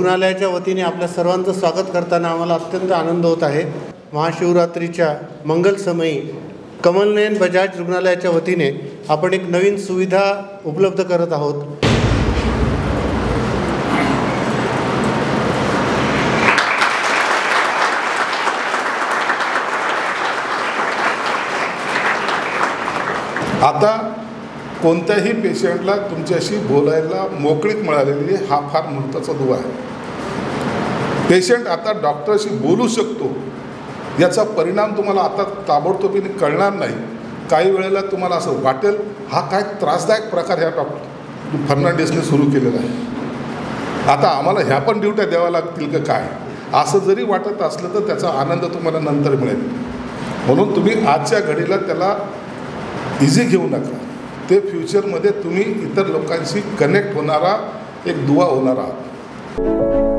रुग्णालयाच्या वतीने आपल्या सर्वांचं स्वागत करताना आम्हाला अत्यंत आनंद होत आहे। महाशिवरात्रीच्या मंगलसमयी कमलनयन बजाज रुग्णालयाच्या वतीने आपण एक नवीन सुविधा उपलब्ध करत आहोत। आता कोणत्याही पेशंटला तुमच्याशी बोलायला मोकळीक मिळालेली आहे, हा फार महत्त्वाचा दुवा आहे। पेशंट आता डॉक्टरशी बोलू शकतो, याचा परिणाम तुम्हाला आता ताबडतोबीने कळणार नाही। काही वेळेला तुम्हाला असं वाटेल हा काय त्रासदायक प्रकार ह्या डॉक्टर फर्नांडिसने सुरू केलेला आहे, आता आम्हाला ह्या पण ड्युट्या द्याव्या लागतील का काय, असं जरी वाटत असलं तर त्याचा आनंद तुम्हाला नंतर मिळेल। म्हणून तुम्ही आजच्या घडीला त्याला इझी घेऊ नका, ते फ्युचरमध्ये तुम्ही इतर लोकांशी कनेक्ट होणारा एक दुवा होणार आहात।